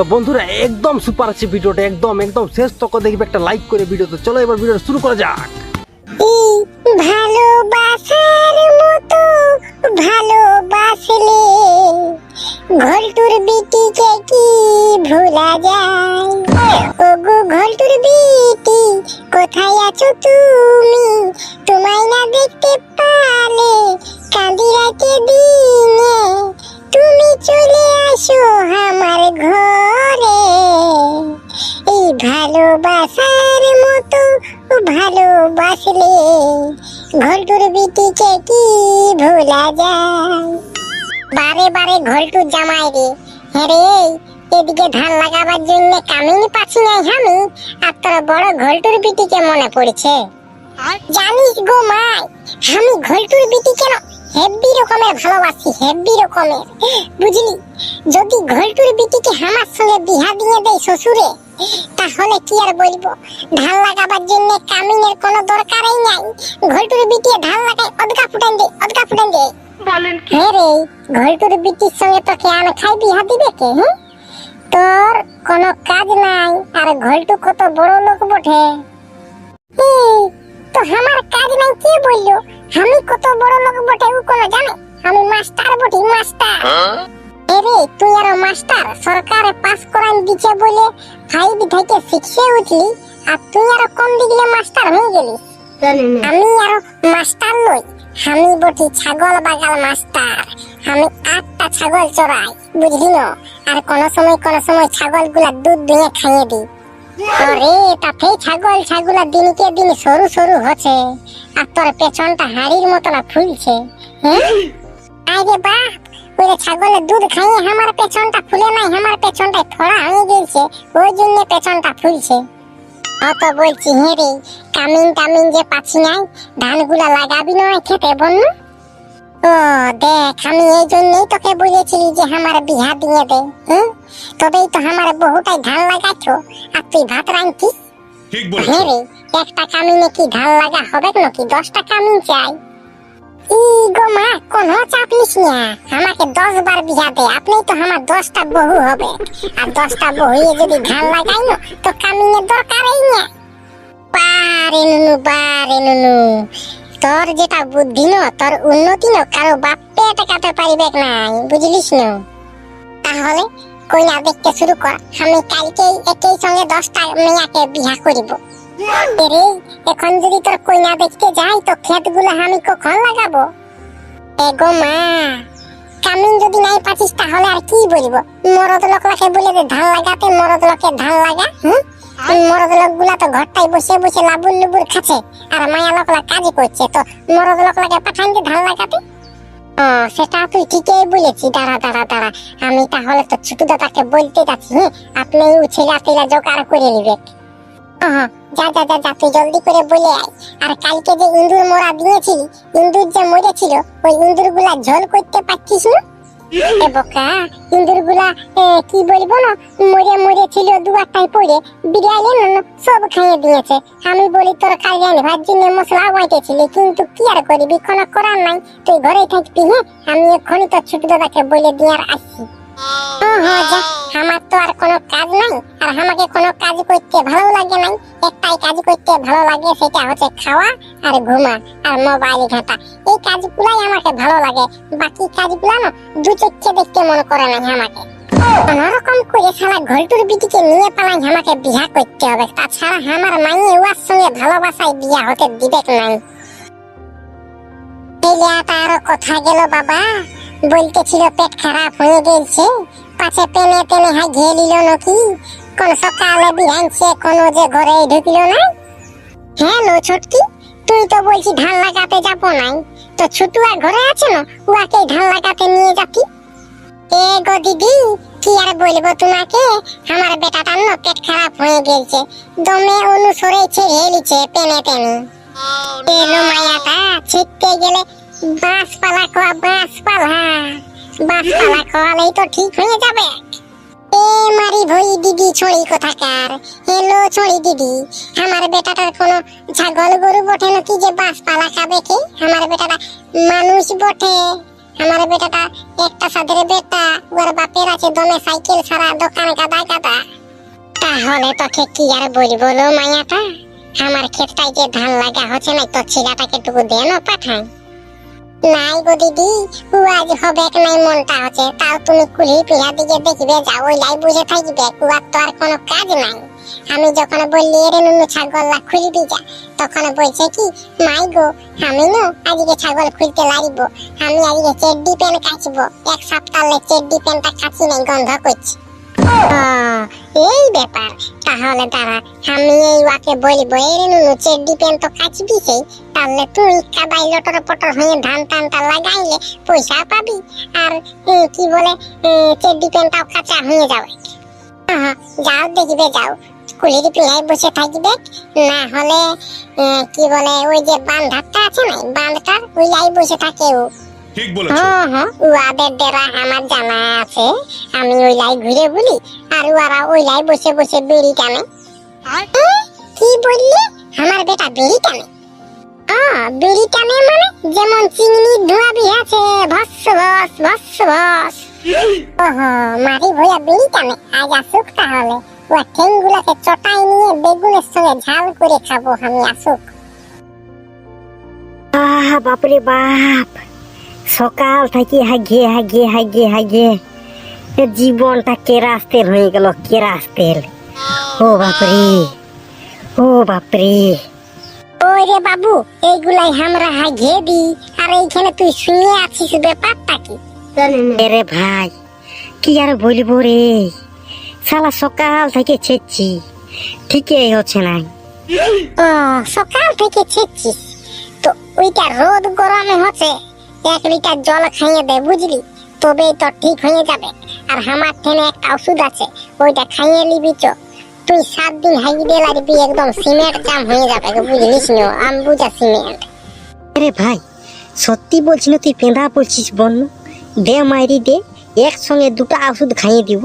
তো বন্ধুরা একদম সুপার আছে ভিডিওটা, একদম একদম শেষ তক দেখবে, একটা লাইক করে ভিডিওতে। চলো এবার ভিডিওটা শুরু করা যাক। ভালোবাসার মতো ভালোবাসলে ঘোলটুর বিটিকে কি ভোলা যায়? ওগো ঘোলটুর বিটি, কোথায় আছো তুমি? তোমায় না দেখতে পালে কাঁদি রাতে দিনে, তুমি চলে আসো আমার ঘরে। এই ভালোবাসার মতো ভালোবাসলে ঘোলটুর বিটিকে কি ভোলা যায়? বারে বারে ঘোলটুর জামাই রে, হ্যাঁ রে, এদিকে ধান লাগাবার জন্য কামিনী পাচ্ছি নাই আমি, আর তোর বড় ঘোলটুর বিটিকে মনে পড়ছে। জানিস গো মাই, আমি ঘোলটুর বিটি কেন হেব্বি রকমের ভালোবাসি, হেব্বি রকমের, বুঝলি? যদি ঘোলটুর বিটিকে আমার সঙ্গে বিহা দিয়ে দেয় শ্বশুরে, তাহলে কি আর বলবো, ধান লাগাবার জন্য কামিনের কোনো দরকারই নাই। ঘোলটুর বিটি ধান লাগায় অদকা ফুটান দে, অদকা ফুটান দে। হ্যাঁ রে, ঘোলটুর বিটির সঙ্গে তোকে আমি খাই বিহা দিবে কে? হ্যাঁ, তোর কোনো কাজ নাই, আর ঘোলটু কত বড় লোক বটে। তো আমার কাজ নাই কে বললো? আমি কত বড় লোক বটে ও কোনো জানে? আমি মাস্টার বটি, মাস্টার। এরে তুই আরো মাস্টার, সরকারে পাস করান দিচ্ছে বলে 5 থেকে 6 উঠলি, আর তুই আরো কম দিলে মাস্টার হয়ে গেলি। আমি আরো মাস্টার নই, আমি বটি ছাগল বাগাল মাস্টার। আমি 8টা ছাগল চড়াই, বুঝলি না? আর কোন সময় ছাগল গুলা দুধ দুয়ে খাইয়ে দিই। আরে তাতে ছাগলা দিনকে দিন সরু সরু হচ্ছে, আর তোর পেছনটা হাড়ির মতো না ফুলছে। হ্যাঁ আরে বাপ, ওই ছাগলের দুধ খাইয়ে আমার পেছনটা ফুলে নাই, আমার পেছনটা থোড়া হয়ে গেছে, ওই জন্য পেছনটা ফুলছে। অত বলছি হ্যাঁ রে, কামিন যে পাচ্ছি নাই, ধানগুলা লাগাবি না খেতে বন্য? ও দেখ, আমি এই জন্যই তোকে বলেছিলি যে আমার বিহা দিয়ে দে। তবেই তো আমার বহুটাই ধান লাগাচ্ছ, আর তুই ভাত রাঁধছিস। হ্যাঁ রে, একটা কামিনে কি ধান লাগা হবে নাকি? 10টা কামিন চাই। ই গো মা, কোনো চাপ নিস না, আমাকে 10 বার বিহা দে, আপনি তো আমার 10টা বহু হবে, আর 10টা বহুয়ে যদি ধান লাগাই না, তো কামিনের দরকারই না। বারে নুনু, তোর যেটা বুদ্ধি ন, তোর উন্নতি ন, কারো বাপে টেকাতে পারিবে নাই, বুঝলিস না? তাহলে কইনা দেখতে শুরু কর, আমি কালকেই একই সঙ্গে 10টা মেয়াকে বিহা করিব। রে, এখন যদি তোর কইনা দেখতে যাই, তো ক্ষেতগুলো আমি কখন লাগাবো? এগো মা, কামিন যদি নাই পাচ্ছিস, তাহলে আর কি বলবো? মরদ লোকলাকে বলে দে ধান লাগাতে, মরদ লোকে ধান লাগা। মরদ লোক গুলা তো ঘরটাই বসে বসে লাবুর লুবুর খাচ্ছে, আর মায়া লোকলা কাজ করছে, তো মরদ লোকলাকে পাঠান দে ধান লাগাতে। সেটা তুই ঠিকই বলেছি। দাঁড়া, আমি তাহলে তো ছোট দাদাকে বলতে যাচ্ছি, আপনি ছেলে টেলা জোগাড় করে নিবে। যা, তুই জলদি করে বলে আয়। আর কালকে যে ইন্দুর মোড়া দিয়েছিলি, ইন্দুর যে মরেছিল, ওই ইন্দুর গুলা ঝোল করতে পারছিস না? এ বোকা, ইন্দুর গুলা কি বলবো না, মরেছিল, 2-1টাই পড়ে বিড়ালে না সব খাইয়ে দিয়েছে। আমি বলি তোর কাল ভাত জন্য মশলা বাইতেছিলি, কিন্তু কি আর করবি, কোনো করার নাই, তুই ঘরেই থাকবি। হ্যাঁ, আমি এক্ষুনি তোর ছোট দাদাকে বলে দিয়ে আর আসছি। যা, আমার তো আর কোনো কাজ নাই, আর আমাকে কোনো কাজ করতে ভালো লাগে নাই। একটাই কাজ করতে ভালো লাগে, সেটা হচ্ছে খাওয়া আর ঘুমা আর মোবাইল ঘাঁটা। এই কাজগুলাই আমাকে ভালো লাগে, বাকি কাজগুলো না দু চোখে দেখতে মনে করে নাই আমাকে। কোনরকম করে শালা ঘোলটুর বিটিকে নিয়ে পালাই আমাকে বিয়া করতে হবে, তাছাড়া আমার মাইয়ে ওর সঙ্গে ভালোবাসায় বিয়া হতে দিবে নাই। আরো কথা গেল বাবা, বলতেছিল পেট খারাপ হয়ে গেছে, পাছে টেনে হাই ঘিয়ে নিল নাকি, কোন সকালে বিহানছে, কোনো যে ঘরে ঢুকিল না। হ্যাঁ নো ছোটকি, তুই তো বলছি ধান লাগাতে যাবো নাই, তো ছোটুয়া ঘরে আছে না, উয়াকে ধান লাগাতে নিয়ে যাতি। এ গো দিদি, কি আর বলবো তোমাকে, আমার বেটাটার না পেট খারাপ হয়ে গেছে, দমে অনুসরে ছেড়ে লিছে টেনে। এলো মায়াটা ছিটতে গেলে বাঁশপালা খাওয়ালেই তো ঠিক হয়ে যাবে। এ মারি ভই দিদি ছড়ি কোথাকার। হেলো ছড়ি দিদি, আমার বেটাটার কোনো ছাগল গরু বটে নাকি যে বাঁশপালা খাবে? কি আমার বেটাটা মানুষ বটে, আমার বেটাটা একটা সাদের বেটা, ওর বাপের আছে দমে সাইকেল ছাড়া, দোকানে গাদা গাদা। তাহলে তোকে কি আর বলবো লো মাইয়াটা, আমার ক্ষেতটাই যে ধান লাগা হচ্ছে না, তো ছিলাটাকে টুকু দেন পাঠাই। নাই গো দিদি, ও আজ হবে নাই মনটা হচ্ছে, তাও তুমি কুলি পিড়া দিকে দেখবে যাও, ওই লাই বুঝে থাকবে, উয়ার তো আর কোনো কাজ নাই। আমি যখন বললি এরে নুনু ছাগল খুলবি যা, তখন বলছে কি মাই গো আমি না আজকে ছাগল খুলতে লারিব, আমি আজকে চেড্ডি প্যান্ট কাচবো, এক সপ্তাহ চেড্ডি প্যান্টটা কাচি নাই, গন্ধ করছি। এই ব্যাপার, তাহলে দাঁড়া আমি এই ওয়াকে বলবো এরে নুনু চেড্ডি প্যান্ট তো কাচবি সেই, তাহলে তুই কাদাই লটর পটর হয়ে ধান টানটা লাগাইলে পয়সা পাবি, আর কি বলে চেড্ডি প্যান্টটাও কাঁচা হয়ে যাবে। যাও দেখবে যাও, কুলির পিড়ায় বসে থাকবে, না হলে কি বলে ওই যে বাঁধটা আছে না, বাঁধটার ওই লাই বসে থাকে ও। ঠিক বলেছো। উয়াদের ডেরা আমার জানা আছে, আমি ওই লাই ঘুরে বলি, আর ওরা ওই লাই বসে বসে বেড়ি টানে। কি বললি, আমার বেটা বেড়ি টানে? বেড়ি টানে মানে যেমন চিংড়ি ধোয়াবি আছে, ভস্স ভস ভস্স ভস। মারি ভইয়া বেড়ি টানে, আজ আসুক তাহলে, ওর ঠেংগুলাকে চটাই নিয়ে বেগুনের সঙ্গে ঝাল করে খাবো আমি, আসুক। বাপরে বাপ, সকাল থেকে হাগিয়ে হাগিয়ে হাগিয়ে হাগিয়ে জীবনটা কেরাস তেল হয়ে গেল, কেরাস তেল। ও বাপরে, ও বাপরে। ওই রে বাবু, এইগুলাই আমরা হাগিয়ে দি, আর এইখানে তুই শুয়ে আছিস, ব্যাপারটা কি? রে ভাই, কি আর বলবো রে, শালা সকাল থেকে ছেচ্ছি, ঠিকই হচ্ছে না। ও সকাল থেকে ছেচ্ছিস তো, ওইটা রোদ গরমে হচ্ছে, 1 লিটার জল খাইয়ে দে বুঝলি, তবেই তো ঠিক হয়ে যাবে। আর আমার ঠেনে একটা ওষুধ আছে, ওইটা খাইয়ে নিবি চ, তুই 7 দিন হাগি দিয়ে লাগবি, একদম সিমেন্ট জাম হয়ে যাবে, বুঝলিস না, আমবুজা সিমেন্ট। রে ভাই, সত্যি বলছি না, তুই পেঁদা বলছিস? বন্য দে মাইরি দে, একসঙ্গে 2টা ওষুধ খাইয়ে দিব।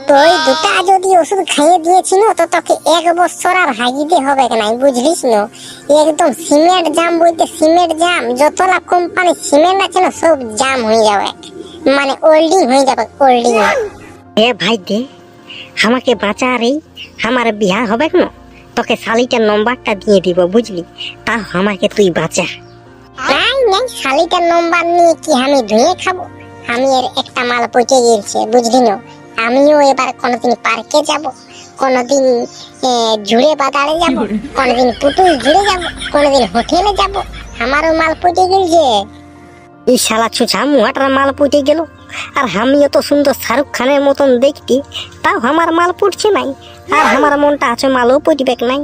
তুই 2টা যদি ওষুধ খাইয়ে দিয়েছি না, তো তোকে 1 বছর আর হাগিতে হবে নাই, বুঝলিস না, একদম সিমেন্ট জাম বলতে সিমেন্ট জাম, যতলা কোম্পানি সিমেন্ট আছে না সব জাম হয়ে যাবে, মানে ওল্ডিং হয়ে যাবে, ওল্ডিং। এ ভাই দে, আমাকে বাঁচা রে, আমার বিয়া হবে না, তোকে শালিটার নম্বরটা দিয়ে দিব বুঝলি, তা আমাকে তুই বাঁচা। নাই নাই, শালিটার নম্বর নিয়ে কি আমি ধুয়ে খাবো? আমি এর একটা মাল পচে গিয়েছে বুঝলি না, আমিও এবার কোনোদিন পার্কে যাব, কোনোদিন ঝুড়ে বাজারে যাব, কোনোদিন পুতুল ঝুড়ে যাব, কোনোদিন হোটেলে যাব, আমারও মাল পচে গেছে। এই শালা ছুছা মুহাটার মাল পুটে গেল, আর আমিও তো সুন্দর শাহরুখ খানের মতন দেখতি, তাও আমার মাল পুটছে নাই, আর আমার মনটা আছে মালও পুটবে নাই।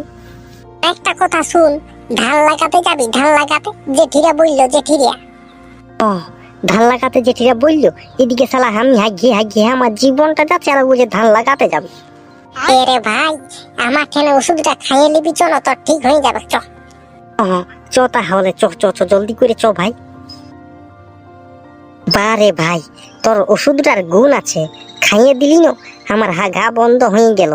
একটা কথা শুন, ধান লাগাতে যাবি, ধান লাগাতে, জেঠিরা বললো, জেঠিরা। ও ধান লাগাতে যেটিরা বললো, এদিকে শালা আমি হাগিয়ে হাগিয়ে আমার জীবনটা যাচ্ছে, আর বুঝে ধান লাগাতে যাবে। এরে ভাই, আমার ঠেনে ওষুধটা খাইয়ে নিবি, চলো তোর ঠিক হয়ে যাবে, চ। চ তাহলে, চ চ চ জলদি করে চ ভাই। বারে ভাই, তোর ওষুধটার গুণ আছে, খাইয়ে দিলি না, আমার হাগা বন্ধ হয়ে গেল।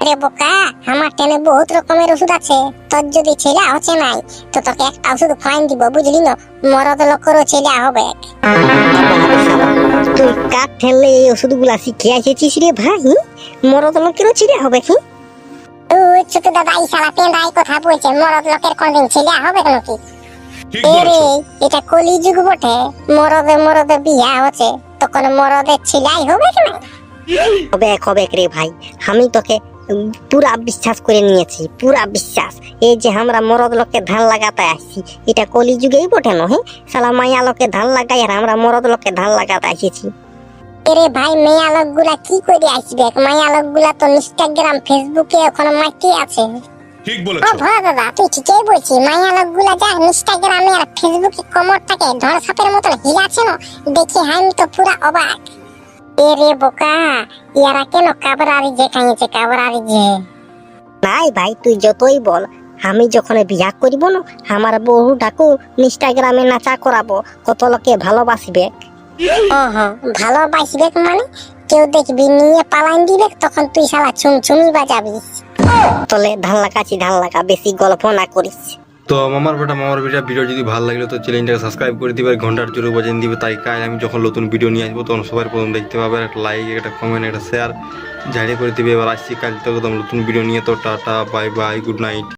রে বোকা, আমার টেনে বহুত রকমের ওষুধ আছে, তোর যদি ছেলে হচ্ছে নাই, তো তোকে একটা ওষুধ খাইন দিব বুঝলি না, মরদ লোকেরও ছেলে হবে। তুই কাঠ ঠেললে এই ওষুধগুলা শিখে এসেছিস রে ভাই, মরদ লোকেরও ছেলে হবে কি? তুই ছোট দাদা এই শালা পেন্দাই কথা বলছে, মরদ লোকের কোনদিন ছেলে হবে নাকি? ঠিক এরে বলেছো। এটা কলিযুগ বটে, মরদে মরদে বিয়া হচ্ছে, তখন মরদের ছেলাই হবে না। হবে হবে রে ভাই, আমি তোকে পুরা বিশ্বাস করে নিয়েছি, পুরা বিশ্বাস। এই যে আমরা মরদ লোকে ধান লাগাতে আসছি, এটা কলিযুগেই বটে নহে, শালা মায়া লোকে ধান লাগাই, আর আমরা মরদ লোকে ধান লাগাতে এসেছি। এরে ভাই, মেয়া লোক গুলা কি করে আসবে? মায়া লোক গুলা তো ইনস্টাগ্রাম ফেসবুকে ওখানে মাটি আছে। ঠিক ও বলেছো। ভোলা দাদা, তুই ঠিকই বলছিস, মায়া লোক গুলা যা ইনস্টাগ্রামে আর ফেসবুকে কমরটাকে ধর সাপের মতন হিলাছে না, দেখি আমি তো পুরা অবাক। এরে বোকা, ইয়ারা কেন কাবরারি যে খাইছে, কাবরারি যে। নাই ভাই, তুই যতই বল, আমি যখন বিয়া করিব না, আমার বহুটাকে ইনস্টাগ্রামে নাচা করাবো, কত লোকে ভালোবাসবে। ভালোবাসবে মানে কেউ দেখবি নিয়ে পালান দিবে, তখন তুই শালা চুমচুমি বাজাবি। তলে ধান লাগাচ্ছি, ধান লাগা, বেশি গল্প না করিস। তো মামার বেটা ভিডিও যদি ভালো লাগলো তো চ্যানেলটাকে সাবস্ক্রাইব করে দিবে, আর ঘন্টার জোরে বাজিয়ে দিবে, তাই কাল আমি যখন নতুন ভিডিও নিয়ে আসবো তখন সবার প্রথম দেখতে পাবে। একটা লাইক, একটা কমেন্ট, একটা শেয়ার ঝাড়িয়ে করে দিবে। এবার আসছি কাল থেকে একদম নতুন ভিডিও নিয়ে। তো tata, bye bye, good night.